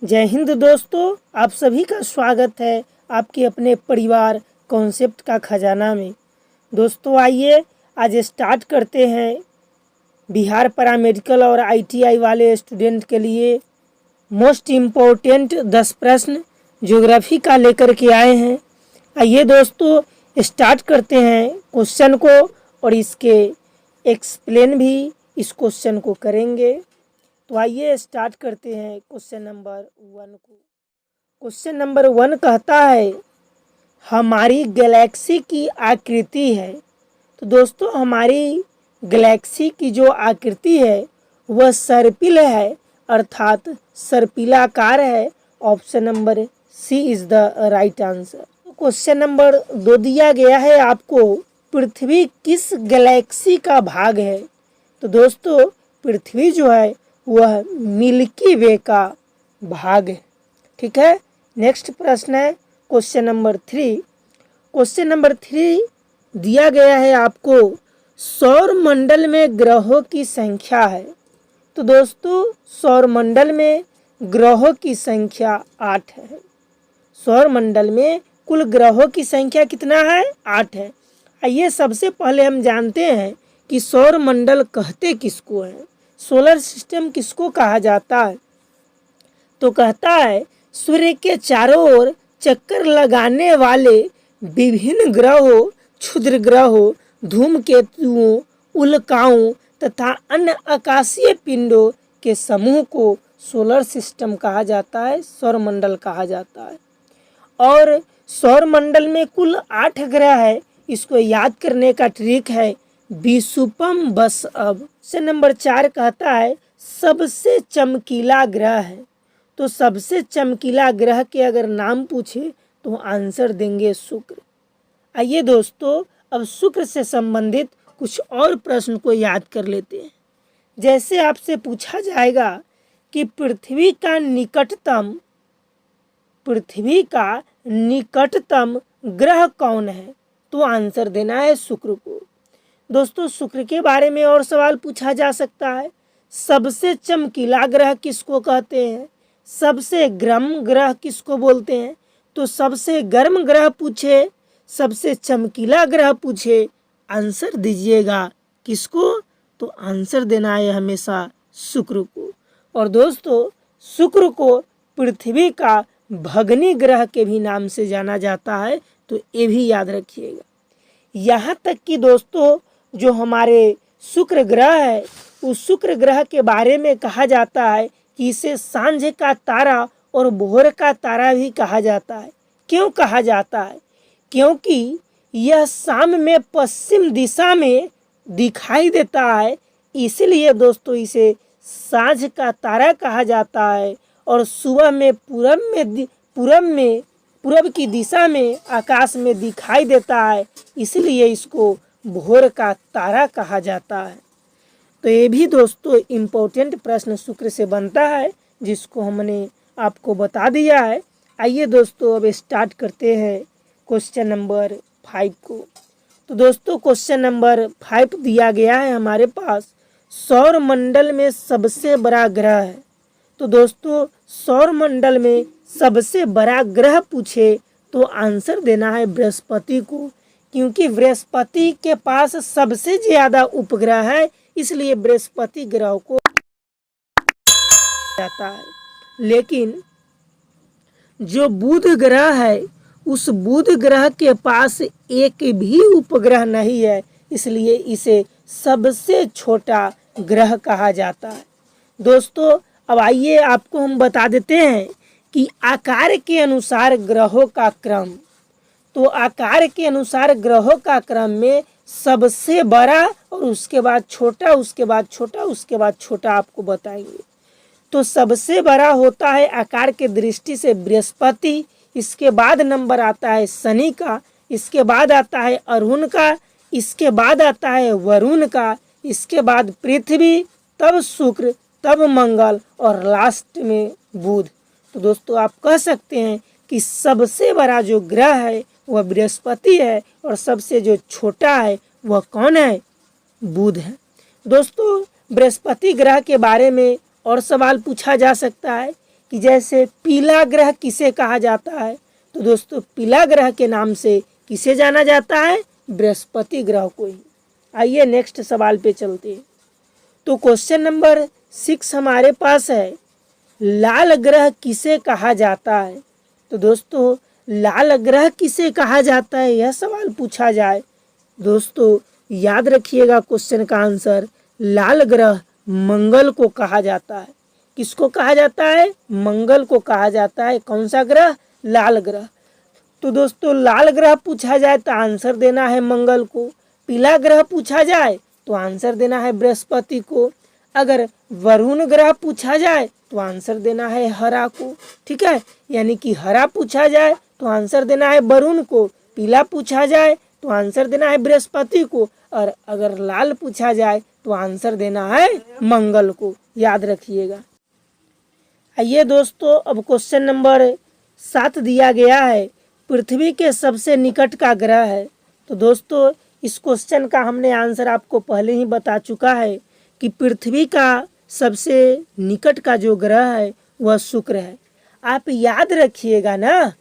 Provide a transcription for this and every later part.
जय हिंद दोस्तों, आप सभी का स्वागत है आपके अपने परिवार कॉन्सेप्ट का खजाना में। दोस्तों आइए आज स्टार्ट करते हैं बिहार पैरामेडिकल और आईटीआई वाले स्टूडेंट के लिए मोस्ट इम्पोर्टेंट 10 प्रश्न ज्योग्राफी का लेकर के आए हैं। आइए दोस्तों स्टार्ट करते हैं क्वेश्चन को और इसके एक्सप्लेन भी इस क्वेश्चन को करेंगे। तो आइए स्टार्ट करते हैं क्वेश्चन नंबर 1 को। क्वेश्चन नंबर 1 कहता है हमारी गैलेक्सी की आकृति है। तो दोस्तों हमारी गैलेक्सी की जो आकृति है वह सर्पिल है, अर्थात सर्पिलाकार है। Option number C is the right answer. Question number 2 दिया गया है आपको, पृथ्वी किस गैलेक्सी का भाग है। तो दोस्तों पृथ्वी जो है वह मिल्की वे का भाग है। ठीक है, नेक्स्ट प्रश्न है क्वेश्चन नंबर 3। क्वेश्चन नंबर 3 दिया गया है आपको, सौर मंडल में ग्रहों की संख्या है। तो दोस्तों सौर मंडल में ग्रहों की संख्या 8 है। सौर मंडल में कुल ग्रहों की संख्या कितना है? 8 है। आइए सबसे पहले हम जानते हैं कि सौर मंडल कहते किसको हैं, सोलर सिस्टम किसको कहा जाता है। तो कहता है सूर्य के चारों ओर चक्कर लगाने वाले विभिन्न ग्रहों, क्षुद्र ग्रहों, धूमकेतुओं, उल्काओं तथा अन्य आकाशीय पिंडों के समूह को सोलर सिस्टम कहा जाता है, सौरमंडल कहा जाता है। और सौरमंडल में कुल 8 ग्रह है। इसको याद करने का ट्रिक है विषुपम बस अब। क्वेश्चन नंबर 4 कहता है सबसे चमकीला ग्रह है। तो सबसे चमकीला ग्रह के अगर नाम पूछे तो आंसर देंगे शुक्र। आइए दोस्तों अब शुक्र से संबंधित कुछ और प्रश्न को याद कर लेते हैं। जैसे आपसे पूछा जाएगा कि पृथ्वी का निकटतम ग्रह कौन है, तो आंसर देना है शुक्र को। दोस्तों शुक्र के बारे में और सवाल पूछा जा सकता है, सबसे चमकीला ग्रह किसको कहते हैं, सबसे गर्म ग्रह किसको बोलते हैं। तो सबसे गर्म ग्रह पूछे, सबसे चमकीला ग्रह पूछे, आंसर दीजिएगा किसको, तो आंसर देना है हमेशा शुक्र को। और दोस्तों शुक्र को पृथ्वी का भगनी ग्रह के भी नाम से जाना जाता है, तो ये भी याद रखिएगा। यहाँ तक कि दोस्तों जो हमारे शुक्र ग्रह है उस शुक्र ग्रह के बारे में कहा जाता है कि इसे सांझ का तारा और भोर का तारा भी कहा जाता है। क्यों कहा जाता है? क्योंकि यह शाम में पश्चिम दिशा में दिखाई देता है, इसलिए दोस्तों इसे सांझ का तारा कहा जाता है। और सुबह में पूरब की दिशा में आकाश में दिखाई देता है, इसलिए इसको भोर का तारा कहा जाता है। तो ये भी दोस्तों इम्पोर्टेंट प्रश्न शुक्र से बनता है, जिसको हमने आपको बता दिया है। आइए दोस्तों अब स्टार्ट करते हैं क्वेश्चन नंबर 5 को। तो दोस्तों क्वेश्चन नंबर 5 दिया गया है हमारे पास, सौर मंडल में सबसे बड़ा ग्रह है। तो दोस्तों सौर मंडल में सबसे बड़ा ग्रह पूछे तो आंसर देना है बृहस्पति को, क्योंकि बृहस्पति के पास सबसे ज़्यादा उपग्रह है, इसलिए बृहस्पति ग्रह को जाता है। लेकिन जो बुध ग्रह है उस बुध ग्रह के पास एक भी उपग्रह नहीं है, इसलिए इसे सबसे छोटा ग्रह कहा जाता है। दोस्तों अब आइए आपको हम बता देते हैं कि आकार के अनुसार ग्रहों का क्रम। तो आकार के अनुसार ग्रहों का क्रम में सबसे बड़ा और उसके बाद छोटा, उसके बाद छोटा, उसके बाद छोटा आपको बताएंगे। तो सबसे बड़ा होता है आकार के दृष्टि से बृहस्पति, इसके बाद नंबर आता है शनि का, इसके बाद आता है अरुण का, इसके बाद आता है वरुण का, इसके बाद पृथ्वी, तब शुक्र, तब मंगल और लास्ट में बुध। तो दोस्तों आप कह सकते हैं कि सबसे बड़ा जो ग्रह है वह बृहस्पति है और सबसे जो छोटा है वह कौन है? बुध है। दोस्तों बृहस्पति ग्रह के बारे में और सवाल पूछा जा सकता है कि जैसे पीला ग्रह किसे कहा जाता है, तो दोस्तों पीला ग्रह के नाम से किसे जाना जाता है, बृहस्पति ग्रह को ही। आइए नेक्स्ट सवाल पे चलते हैं। तो क्वेश्चन नंबर 6 हमारे पास है, लाल ग्रह किसे कहा जाता है। तो दोस्तों लाल ग्रह किसे कहा जाता है, यह सवाल पूछा जाए, दोस्तों याद रखिएगा क्वेश्चन का आंसर, लाल ग्रह मंगल को कहा जाता है। किसको कहा जाता है, मंगल को कहा जाता है। कौन सा ग्रह, लाल ग्रह। तो दोस्तों लाल ग्रह पूछा जाए तो आंसर देना है मंगल को, पीला ग्रह पूछा जाए तो आंसर देना है बृहस्पति को, अगर वरुण ग्रह पूछा जाए तो आंसर देना है हरा को। ठीक है, यानी कि हरा पूछा जाए तो आंसर देना है वरुण को, पीला पूछा जाए तो आंसर देना है बृहस्पति को, और अगर लाल पूछा जाए तो आंसर देना है मंगल को। याद रखिएगा। आइए दोस्तों अब क्वेश्चन नंबर 7 दिया गया है, पृथ्वी के सबसे निकट का ग्रह है। तो दोस्तों इस क्वेश्चन का हमने आंसर आपको पहले ही बता चुका है कि पृथ्वी का सबसे निकट का जो ग्रह है वह शुक्र है। आप याद रखिएगा ना,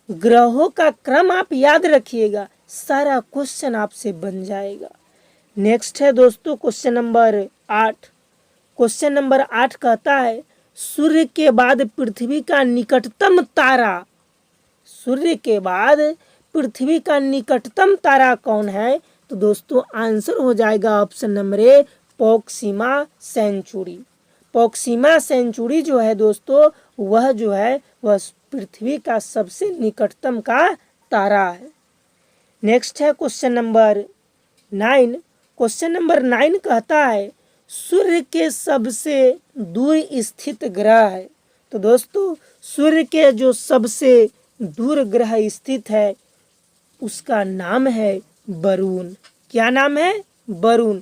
ग्रहों का क्रम आप याद रखिएगा, सारा क्वेश्चन आपसे बन जाएगा। नेक्स्ट है दोस्तों क्वेश्चन नंबर 8। क्वेश्चन नंबर 8 कहता है, सूर्य के बाद पृथ्वी का निकटतम तारा, सूर्य के बाद पृथ्वी का निकटतम तारा कौन है। तो दोस्तों आंसर हो जाएगा option number A, Proxima Centauri. Proxima Centauri जो है दोस्तों वह जो है वह पृथ्वी का सबसे निकटतम का तारा है। नेक्स्ट है क्वेश्चन नंबर 9। क्वेश्चन नंबर 9 कहता है, सूर्य के सबसे दूर स्थित ग्रह है। तो दोस्तों सूर्य के जो सबसे दूर ग्रह स्थित है उसका नाम है वरुण। क्या नाम है, वरुण।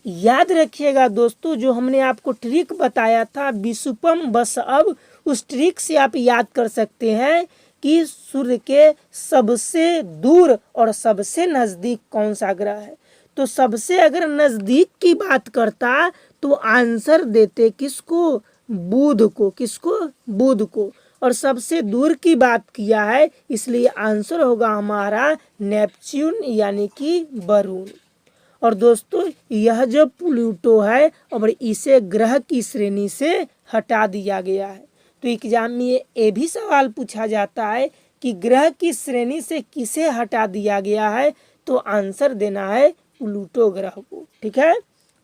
याद रखिएगा दोस्तों, जो हमने आपको ट्रिक बताया था विषुपम बस अब, उस ट्रिक से आप याद कर सकते हैं कि सूर्य के सबसे दूर और सबसे नज़दीक कौन सा ग्रह है। तो सबसे अगर नज़दीक की बात करता तो आंसर देते किसको, बुध को। किसको, बुध को। और सबसे दूर की बात किया है इसलिए आंसर होगा हमारा नेपच्यून यानी कि वरुण। और दोस्तों यह जो प्लूटो है और इसे ग्रह की श्रेणी से हटा दिया गया है। तो एग्जाम में ये भी सवाल पूछा जाता है कि ग्रह की श्रेणी से किसे हटा दिया गया है, तो आंसर देना है प्लूटो ग्रह को। ठीक है,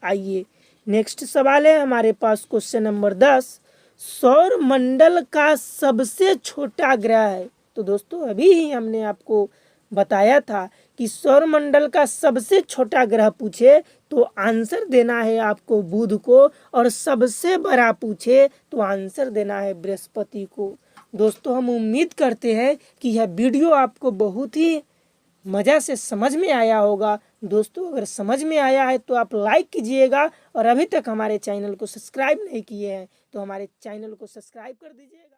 आइए नेक्स्ट सवाल है हमारे पास क्वेश्चन नंबर 10। सौर मंडल का सबसे छोटा ग्रह है। तो दोस्तों अभी ही हमने आपको बताया था कि सौर मंडल का सबसे छोटा ग्रह पूछे तो आंसर देना है आपको बुध को, और सबसे बड़ा पूछे तो आंसर देना है बृहस्पति को। दोस्तों हम उम्मीद करते हैं कि यह वीडियो आपको बहुत ही मज़ा से समझ में आया होगा। दोस्तों अगर समझ में आया है तो आप लाइक कीजिएगा, और अभी तक हमारे चैनल को सब्सक्राइब नहीं किए हैं तो हमारे चैनल को सब्सक्राइब कर दीजिएगा।